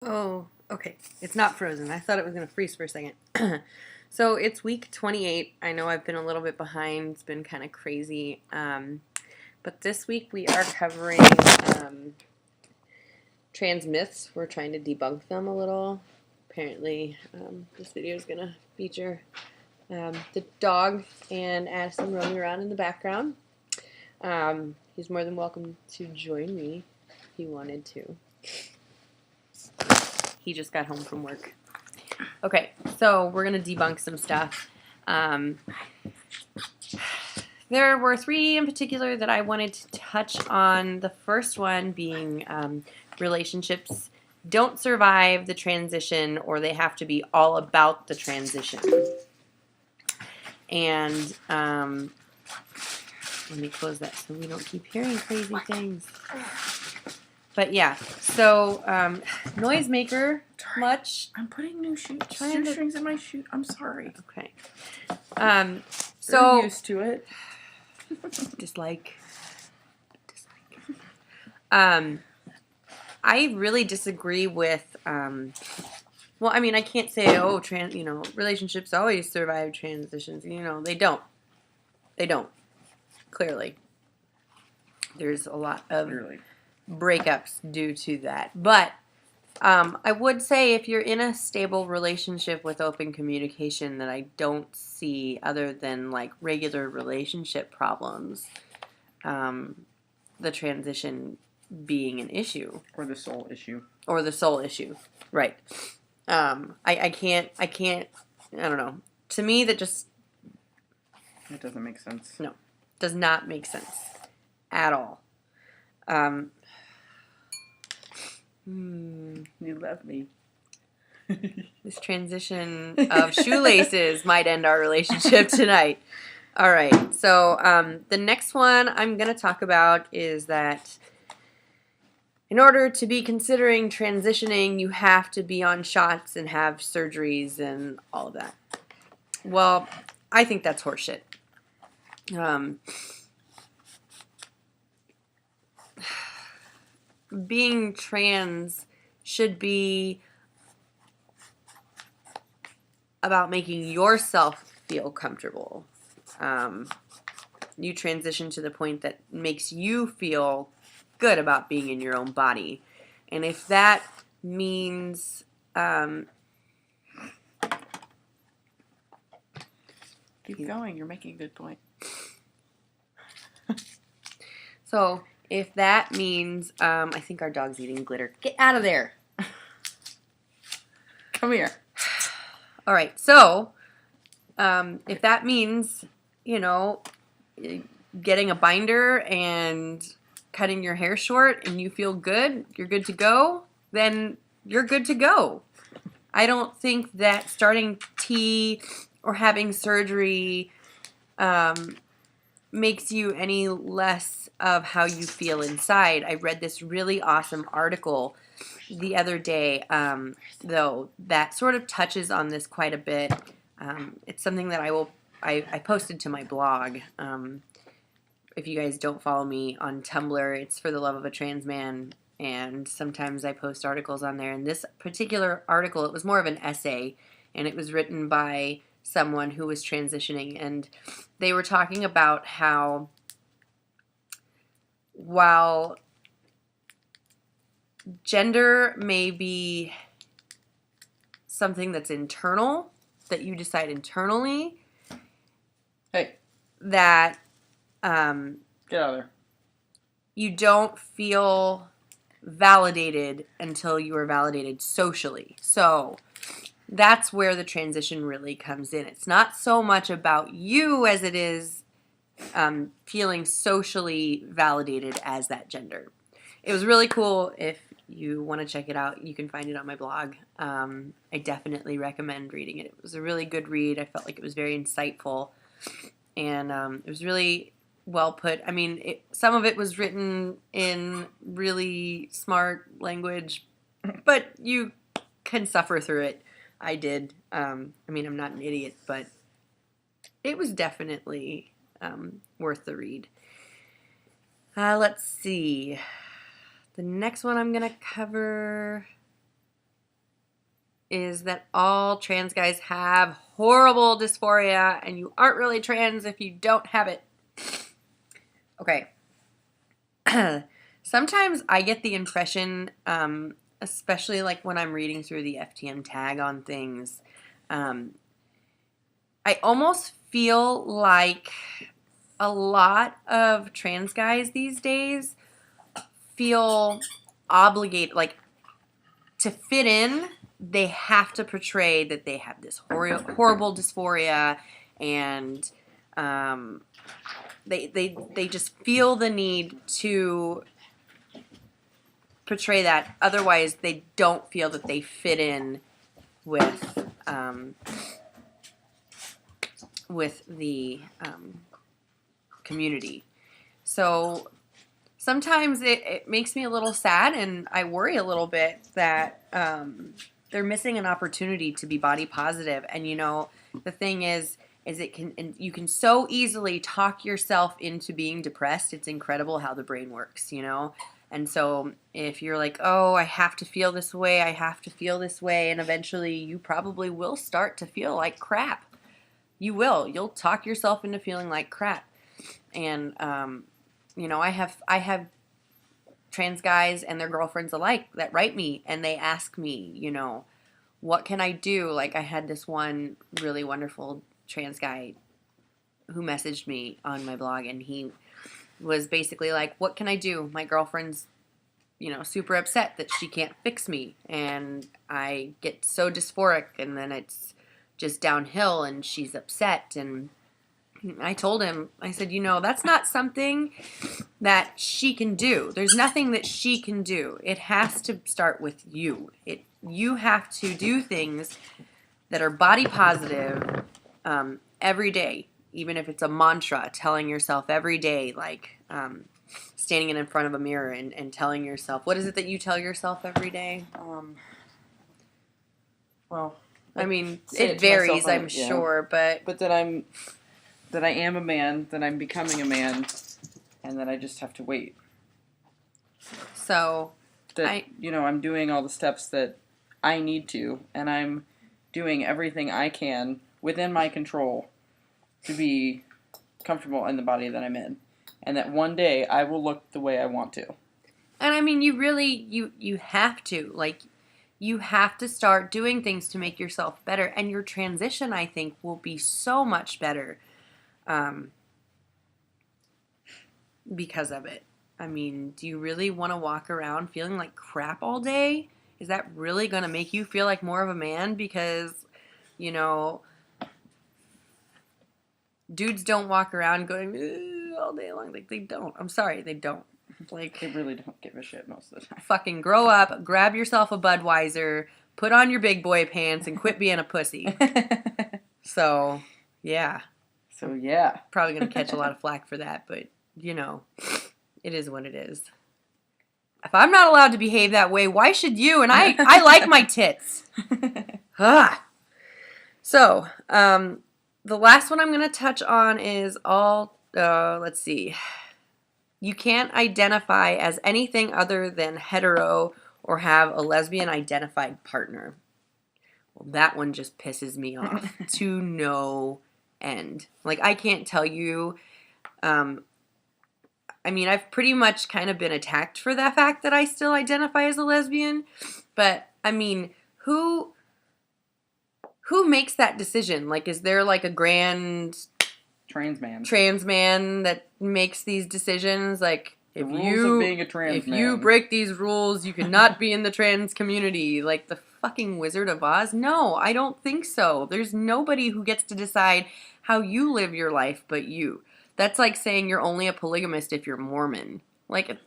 Oh, okay. It's not frozen. I thought it was going to freeze for a second. So it's week 28. I know I've been a little bit behind. It's been kind of crazy. But this week we are covering trans myths. We're trying to debunk them a little. Apparently, this video is going to feature the dog and Addison roaming around in the background. He's more than welcome to join me if he wanted to. He just got home from work. Okay, so we're going to debunk some stuff. There were three in particular that I wanted to touch on. The first one being relationships don't survive the transition, or they have to be all about the transition. And let me close that so we don't keep hearing crazy things. But yeah, so noisemaker, much. I'm putting new shoestrings in my shoe. I'm sorry. Okay. So So used to it. dislike. I really disagree with. Well, I mean, I can't say relationships always survive transitions. They don't. They don't. Clearly, there's a lot of breakups due to that. But I would say if you're in a stable relationship with open communication, that I don't see, other than like regular relationship problems, the transition being an issue. Or the soul issue. Or the soul issue. Right. I can't, I don't know. To me, that just... It doesn't make sense. No. Does not make sense. At all. You love me. This transition of shoelaces might end our relationship tonight. All right. So the next one I'm going to talk about is that in order to be considering transitioning, you have to be on shots and have surgeries and all of that. Well, I think that's horseshit. Being trans should be about making yourself feel comfortable. You transition to the point that makes you feel good about being in your own body. And if that means Keep going. You're making a good point. So if that means, I think our dog's eating glitter. Get out of there. Come here. All right. So if that means, getting a binder and cutting your hair short and you feel good, you're good to go, then you're good to go. I don't think that starting T or having surgery makes you any less of how you feel inside. I read this really awesome article the other day, though, that sort of touches on this quite a bit. It's something that I posted to my blog. If you guys don't follow me on Tumblr, it's For the Love of a Trans Man, and sometimes I post articles on there. And this particular article, it was more of an essay, and it was written by someone who was transitioning, and they were talking about how while gender may be something that's internal, that you decide internally, that get out of there. You don't feel validated until you are validated socially. So that's where the transition really comes in. It's not so much about you as it is feeling socially validated as that gender. It was really cool. If you want to check it out, you can find it on my blog. I definitely recommend reading it. It was a really good read. I felt like it was very insightful. And it was really well put. I mean, some of it was written in really smart language, but you can suffer through it. I did. I mean, I'm not an idiot, but it was definitely worth the read. Let's see. The next one I'm going to cover... is that all trans guys have horrible dysphoria, and you aren't really trans if you don't have it. Okay. Sometimes I get the impression, especially like when I'm reading through the FTM tag on things, I almost feel like a lot of trans guys these days feel obligated, like, to fit in, they have to portray that they have this horrible dysphoria, and they just feel the need to portray that. Otherwise, they don't feel that they fit in with the community. So sometimes it makes me a little sad, and I worry a little bit that they're missing an opportunity to be body positive. And the thing is you can so easily talk yourself into being depressed. It's incredible how the brain works, And so if you're like, oh, I have to feel this way, and eventually you probably will start to feel like crap. You will. You'll talk yourself into feeling like crap. And I have trans guys and their girlfriends alike that write me, and they ask me, what can I do? Like, I had this one really wonderful trans guy who messaged me on my blog, and he was basically like, what can I do? My girlfriend's, super upset that she can't fix me, and I get so dysphoric, and then it's just downhill, and she's upset. And I told him, I said, that's not something that she can do. There's nothing that she can do. It has to start with you. You have to do things that are body positive every day, even if it's a mantra, telling yourself every day, like standing in front of a mirror and telling yourself, what is it that you tell yourself every day? Well, I mean, it varies, I'm sure, but that I am a man, that I'm becoming a man, and that I just have to wait. So that I'm doing all the steps that I need to, and I'm doing everything I can within my control to be comfortable in the body that I'm in, and that one day I will look the way I want to. And I mean, you really you have to, like, you have to start doing things to make yourself better, and your transition, I think, will be so much better because of it. I mean, do you really want to walk around feeling like crap all day? Is that really going to make you feel like more of a man? Because, dudes don't walk around going all day long. Like, they don't. I'm sorry, they don't. Like, they really don't give a shit most of the time. Fucking grow up, grab yourself a Budweiser, put on your big boy pants, and quit being a pussy. So, yeah. Probably going to catch a lot of flack for that, but, it is what it is. If I'm not allowed to behave that way, why should you? And I like my tits. So, the last one I'm going to touch on is let's see. You can't identify as anything other than hetero or have a lesbian identified partner. Well, that one just pisses me off to no end. Like, I can't tell you. I mean, I've pretty much kind of been attacked for that fact that I still identify as a lesbian. But, I mean, who makes that decision? Like, is there like a grand trans man that makes these decisions? Like, if you break these rules, you cannot be in the trans community. Like the fucking Wizard of Oz? No, I don't think so. There's nobody who gets to decide how you live your life but you. That's like saying you're only a polygamist if you're Mormon. Like,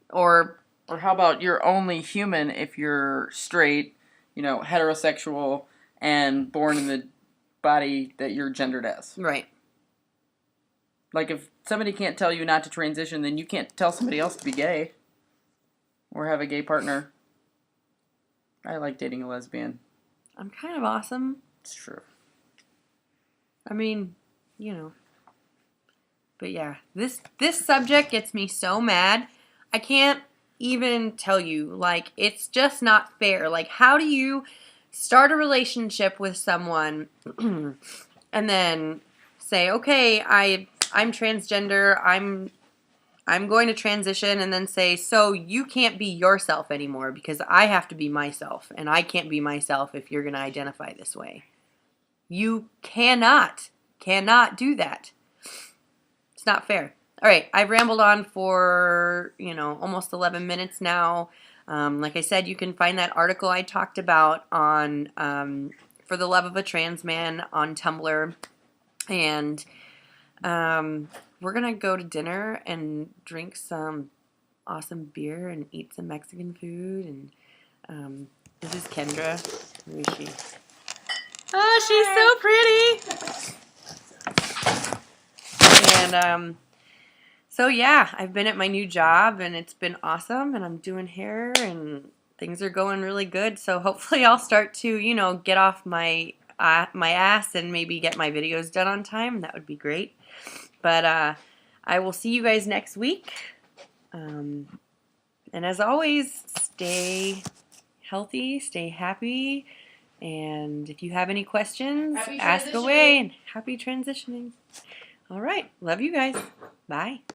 or how about you're only human if you're straight, heterosexual, and born in the body that you're gendered as. Right. Like, if somebody can't tell you not to transition, then you can't tell somebody else to be gay. Or have a gay partner. I like dating a lesbian. I'm kind of awesome. It's true. I mean, But yeah, this subject gets me so mad. I can't even tell you. Like, it's just not fair. Like, how do you start a relationship with someone and then say, okay, I'm transgender, I'm going to transition, and then say, so you can't be yourself anymore because I have to be myself, and I can't be myself if you're going to identify this way. You cannot do that. It's not fair. All right, I've rambled on for, almost 11 minutes now. Like I said, you can find that article I talked about on For the Love of a Trans Man on Tumblr. And we're going to go to dinner and drink some awesome beer and eat some Mexican food. And this is Kendra. Where is she? Oh, she's so pretty. And so yeah, I've been at my new job and it's been awesome, and I'm doing hair and things are going really good. So hopefully I'll start to, get off my ass and maybe get my videos done on time. That would be great. But I will see you guys next week. And as always, stay healthy, stay happy, and if you have any questions, ask away, and happy transitioning. All right, love you guys. Bye.